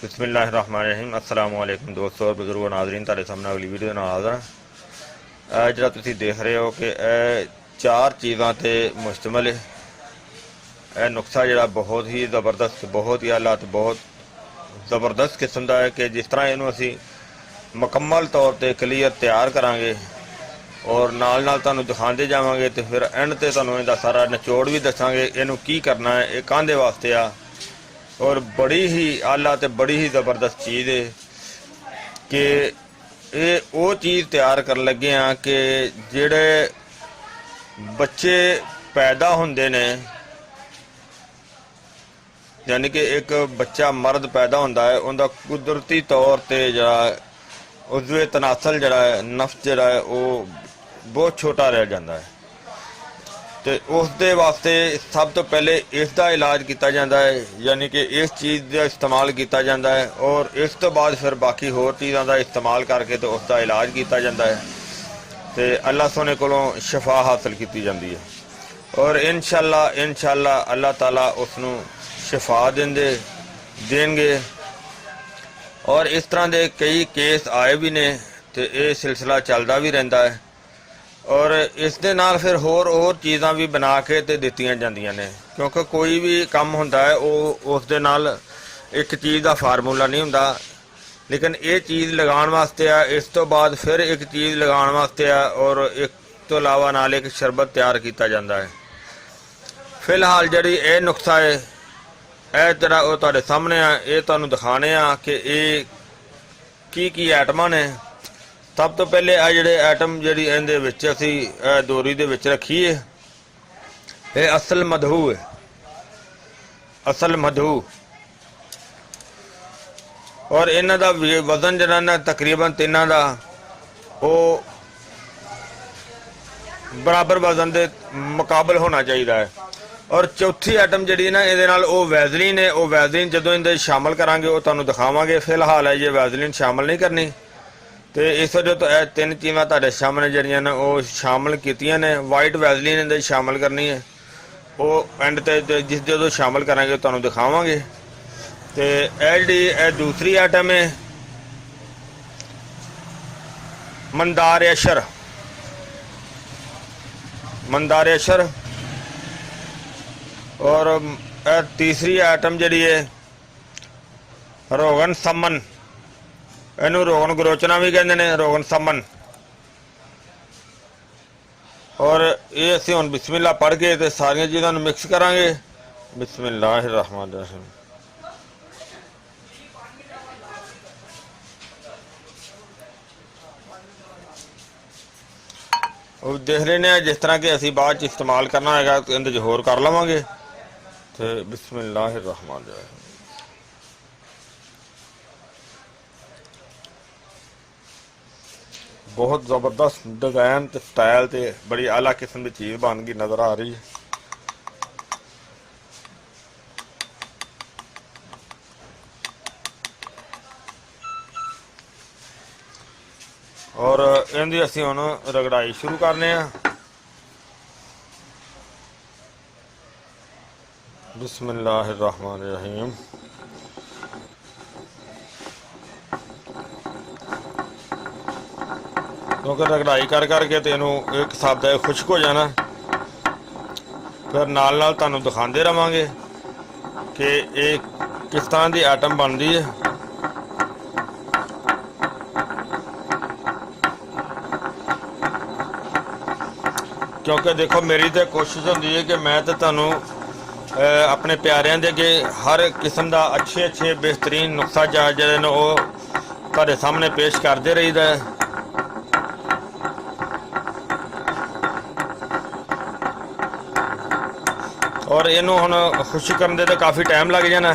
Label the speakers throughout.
Speaker 1: बिस्मिल्लाहिर्रहमानिर्रहीम। अस्सलाम वालेकुम दोस्तों और बुजुर्गों नाज़रीन, तुहाडे सामने अगली वीडियो नाल हाज़र हां। जिहड़ा तुसीं देख रहे हो कि चार चीज़ां ते मुश्तमिल है। नुस्खा जिहड़ा बहुत ही ज़बरदस्त, बहुत ही आला ते बहुत ज़बरदस्त किस्म का है कि जिस तरह इहनूं असीं मुकम्मल तौर पर क्लीयर तैयार करांगे और नाल नाल तुहानूं दिखांदे जावांगे ते फिर एंड ते तुहानूं इहदा सारा निचोड़ भी दसांगे इहनूं की करना है, इह काहदे वास्ते आ। और बड़ी ही आला तो बड़ी ही ज़बरदस्त चीज़ है कि ये वो चीज़ तैयार कर लगे हैं कि जेड़े बच्चे पैदा होंदे ने, यानी कि एक बच्चा मर्द पैदा होंदा है, उनका कुदरती तौर पर जरा उज़वे तनासल जरा है, नफ्स जरा है, वो बहुत छोटा रह जाता है। तो उस दे वास्ते सब तो पहले इसका इलाज किया जाता है, यानी कि इस चीज़ का इस्तेमाल किया जाता है और इस तो बाद फिर बाकी होर चीज़ों का इस्तेमाल करके तो उसका इलाज किया जाता है तो अल्लाह सोने कोलों शफा हासिल की जाती है। और इंशाअल्लाह अल्लाह ताला उसनूं शफा देंगे। और इस तरह के कई केस आए भी ने तो यह सिलसिला चलता भी रहता है और इस दे नाल फिर होर चीज़ां भी बना के ते दित्तियां जांदियां ने, क्योंकि कोई भी काम होंदा है वो उस दे नाल एक चीज़ का फार्मूला नहीं हुंदा, लेकिन ये चीज़ लगाण वास्ते आ, इस तो बाद फिर एक चीज़ लगाण वास्ते आ और एक तो अलावा नाल एक शरबत तैयार किया जाता है। फिलहाल जिहड़ी ये नुस्खा है यह जरा वो तुहाडे सामने आ, ये तुहानूं दिखाने आ कि ये की आइटमां ने। सब तो पहले आ जिहड़े आइटम जिहड़ी इहदे विच असीं दोरी दे विच रखी है, ये असल मधु है, असल मधु। और इन्हां दा वजन जिहड़ा ना तकरीबन तिन्हां दा वो बराबर वजन के मुकाबल होना चाहिए है। और चौथी आइटम जी ना ये वैजलीन है, वो वैजलीन जो इहदे शामिल करांगे वो तुहानूं दिखावांगे। फिलहाल है ये वैजलीन शामिल नहीं करनी तो इस वजह तो यह तीन चीज़ां तुहाडे सामने जिहड़ियां ने वो शामिल कीतियां ने। वाइट वैजलीन इहदे शामिल करनी है, वो एंड ते जिस जो शामिल करांगे तुहानूं दिखावांगे। तो यह जिहड़ी दूसरी आइटम है मंदार अशर, मंदार अशर। और तीसरी आइटम जिहड़ी है रोगन समन, इनू रोगन गलोचना भी कहते हैं, रोगन समन। और ये असीं हुण बिस्मिल्लाह पढ़ के ते सारियां चीज़ां नूं मिक्स करांगे। बिस्मिल्लाहिर्रहमानिर्रहीम। और देख रहे हैं जिस तरह के असीं बाद च इस्तेमाल करना है तो इहदे च होर कर लवांगे। तो बिस्मिल्लाहिर्रहमानिर्रहीम। बहुत ज़बरदस्त डिज़ाइन तो स्टाइल तो बड़ी आला किस्म की चीज़ बन गई नज़र आ रही है। और इहदी असीं हुण रगड़ाई शुरू करने आ। बिस्मिल्लाहिर्रहमानिर्रहीम। क्योंकि रगड़ाई कर करके तो इनू एक हिसाब का खुश्क हो जाना, फिर नाल नाल तुहानूं दिखाते रहांगे कि ये किस तरह की आइटम बनती है। क्योंकि देखो मेरी तो कोशिश होंदी है कि मैं तो तुहानूं ਆਪਣੇ ਪਿਆਰਿਆਂ ਦੇ ਅੱਗੇ ਹਰ ਕਿਸਮ ਦਾ ਅੱਛੇ ਬਿਹਤਰੀਨ ਨੁਕਸਾ ਜਿਹੜੇ ਨੇ ਉਹ ਤੁਹਾਡੇ ਸਾਹਮਣੇ ਪੇਸ਼ ਕਰਦੇ ਰਹੀਦਾ ਹੈ। ਔਰ ਇਹਨੂੰ ਹੁਣ ਖੁਸ਼ੀ ਕਰਨ ਦੇ ਤਾਂ ਕਾਫੀ ਟਾਈਮ ਲੱਗ ਜਾਣਾ,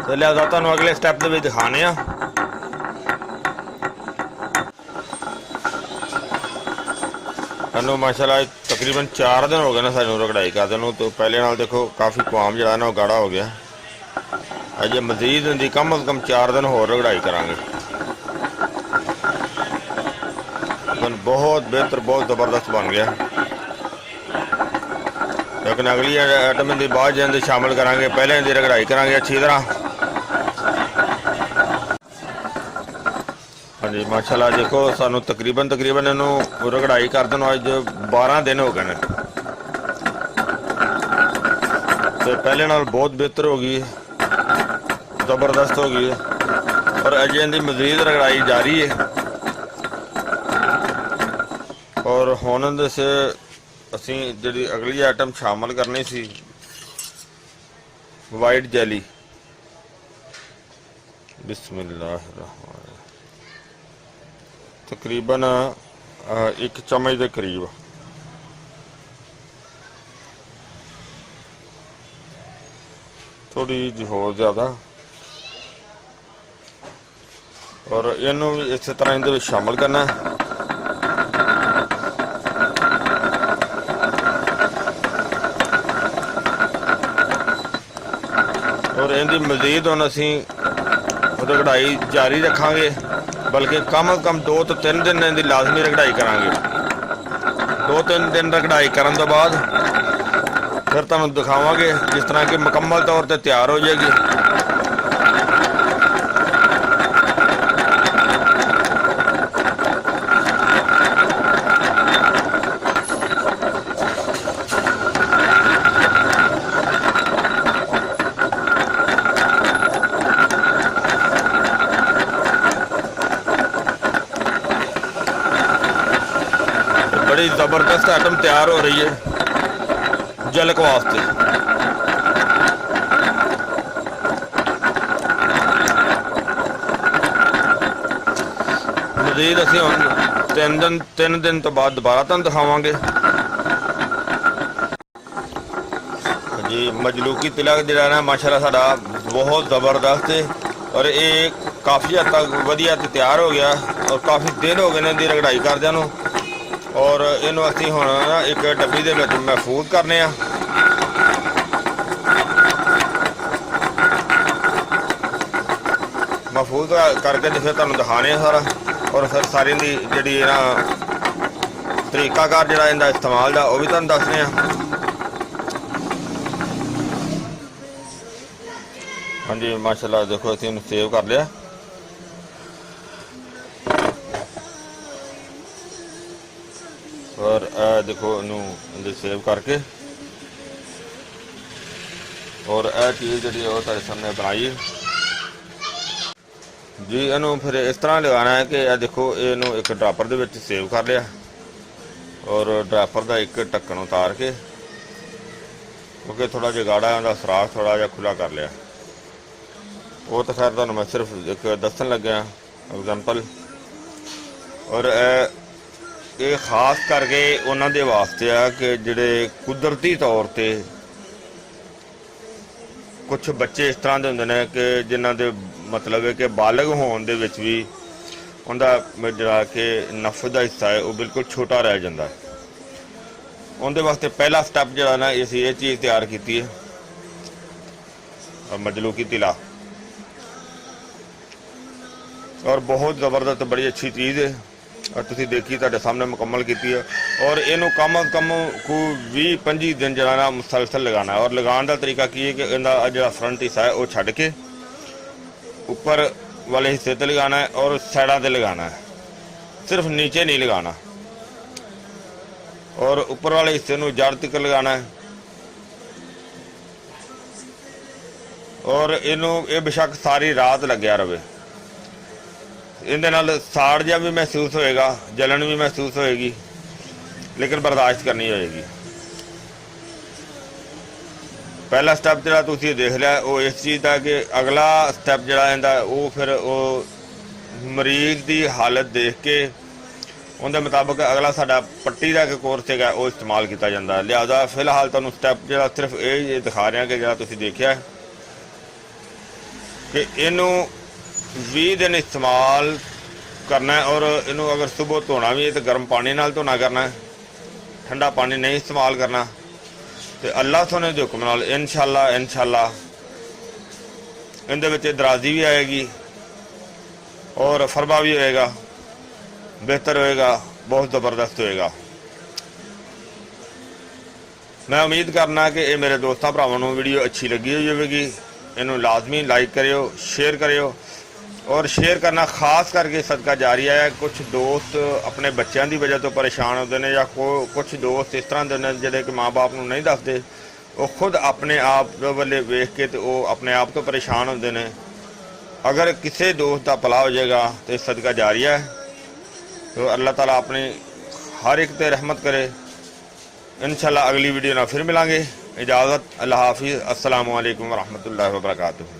Speaker 1: ਤੇ ਲਿਹਾਜ਼ਾ ਤੁਹਾਨੂੰ ਅਗਲੇ ਸਟੈਪ ਦੇ ਵਿੱਚ ਦਿਖਾਣੇ ਆ। ਸਾਨੂੰ ਮਾਸ਼ਾਅੱਲਾ ਤਕਰੀਬਨ 4 ਦਿਨ ਹੋ ਗਏ ਨੇ ਸਾਨੂੰ ਰਗੜਾਈ ਕਰਦੇ ਨੂੰ। तो पहले नाल देखो काफ़ी कुआम जो है ना गाढ़ा हो गया। अजे मजीद इनकी कम अज़ कम 4 दिन होर रगड़ाई करांगे। बहुत बेहतर बहुत ज़बरदस्त बन गया। लेकिन अगली आइटम इनकी बाद जो शामिल करांगे, पहले इनकी रगड़ाई करांगे अच्छी तरह। हाँ जी माशाल्लाह देखो सानू तकरीबन इनू रगड़ाई कर देना अज 12 दिन हो गए हैं। तो पहले नाल बहुत बेहतर हो गई, ज़बरदस्त हो गई और अजे इनकी मजीद रगड़ाई जारी है। और हुण से असी जी अगली आइटम शामिल करनी सी वाइट जैली। बिस्मिल्लाह तकरीबन 1 चम्मच के करीब। थोड़ी जी होर ज़्यादा। और इनू भी इस तरह इहदे शामिल करना है। और इनकी मजीद हुण असीं रगड़ाई जारी रखांगे, बल्कि कम अज़ कम 2 तो 3 दिन इनकी लाजमी रगड़ाई करांगे। 2-3 दिन रगड़ाई करन तो बाद फिर तुहानूं दिखावांगे जिस तरह कि मुकम्मल तौर पर तैयार हो जाएगी। बड़ी ज़बरदस्त आइटम तैयार हो रही है झलक वास्ते। मजीद असीं हुण 3 दिन तो बाद दोबारा तुहानूं दिखावांगे जी। मजलूकी तिलक जिहड़ा ना माशाअल्लाह साडा बहुत ज़बरदस्त है और ये काफ़ी हद तक वधिया तैयार हो गया और काफ़ी दिन हो गए ने इहदी रगड़ाई करदिआं नूं। और इनू असीं हुण ना एक डब्बी दे विच महफूज करने आ। महफूज करके तो फिर तुहानूं दिखाने आ सारा। और फिर सारी दी जिहड़ी ना तरीकाकार जिहड़ा इहदा इस्तेमाल दा वो भी तुहानूं दसने आ। हाँ जी माशाअल्लाह देखो असीं इहनूं सेव कर लिया। और देखो इनू सेव करके और यह चीज़ जी तुहाडे सामने बनाई जी। इनू फिर इस तरह लगाना है कि यह देखो इनू एक ड्रापर दे विच सेव कर लिया और ड्रापर का एक ढक्कन उतार के, क्योंकि थोड़ा जिहा गाढ़ा है, सुराख थोड़ा जिहा खुला कर लिया। वो तो खैर तुहानूं मैं सिर्फ एक दसन लग्या एग्जाम्पल। और ये खास करके उन्होंने वास्ते आ कि जिहड़े कुदरती तौर पे कुछ बच्चे इस तरह के होंदे ने कि जिन्हां दे मतलब है कि बालग होने दे विच भी उनका जिहड़ा कि नफ्स का हिस्सा है वो बिल्कुल छोटा रह जाता है। उनके वास्ते पहला स्टैप जिहड़ा ना असीं ये चीज़ तैयार की है मजलूकी तिला। और बहुत ज़बरदस्त बड़ी अच्छी चीज़ है और तुसीं देखी तुहाडे सामने मुकम्मल की है। और इनू कम अज़ कम को 20-25 दिन जो ना मुसलसल लगाना है। और लगाने का तरीका की है कि इनका जो फ्रंट हिस्सा है वो छड्ड के ऊपर वाले हिस्से ते लगाना है और साइडा ते लगाना है, सिर्फ नीचे नहीं लगाना। और ऊपर वाले हिस्से नूं जड़ तक लगाना है। और इनू ये बेशक सारी रात लग्या रहे, इहदे नाल साड़ जिहा भी महसूस होएगा, जलन भी महसूस होएगी, लेकिन बर्दाश्त करनी होएगी। पहला स्टैप जो तुसीं देख लिया वो इस चीज़ का कि अगला स्टैप जोड़ा इहदा वो फिर वो मरीज की हालत देख के उनके मुताबिक अगला साडा पट्टी का एक कोर्स है वो इस्तेमाल किया जाता है। लिहाजा फिलहाल तुहानूं स्टैप जो सिर्फ ये दिखा रहा कि जो तुसीं देखिया कि इनू 20 दिन इस्तेमाल करना है और इनू अगर सुबह धोना भी है तो गर्म पानी नाल धोना करना है, ठंडा पानी नहीं इस्तेमाल करना। तो अल्लाह सोने के हुक्म नाल इंशाअल्लाह इहदे विच दराजी भी आएगी और फरबा भी होएगा, बेहतर होएगा, बहुत ज़बरदस्त होएगा। मैं उम्मीद करना कि ये मेरे दोस्तों भरावां नूं वीडियो अच्छी लगी हुई होगी। इनू लाजमी लाइक करियो, शेयर करियो और शेयर करना खास करके सदका जारी है। कुछ दोस्त अपने बच्चों की वजह तो परेशान होते हैं या कुछ दोस्त इस तरह के ने जिहड़े कि माँ बाप नूं नहीं दसदे, वो खुद अपने आप वाले वेख के तो वो अपने आप तो परेशान होते हैं। अगर किसी दोस्त का भला हो जाएगा तो सदका जारी है। तो अल्लाह ताला अपनी हर एक ते रहमत करे। इंशाअल्लाह अगली वीडियो ना फिर मिलांगे। इजाज़त, अल्लाह हाफिज़, अस्सलामु अलैकुम वरहमतुल्लाहि वबरकातुहू।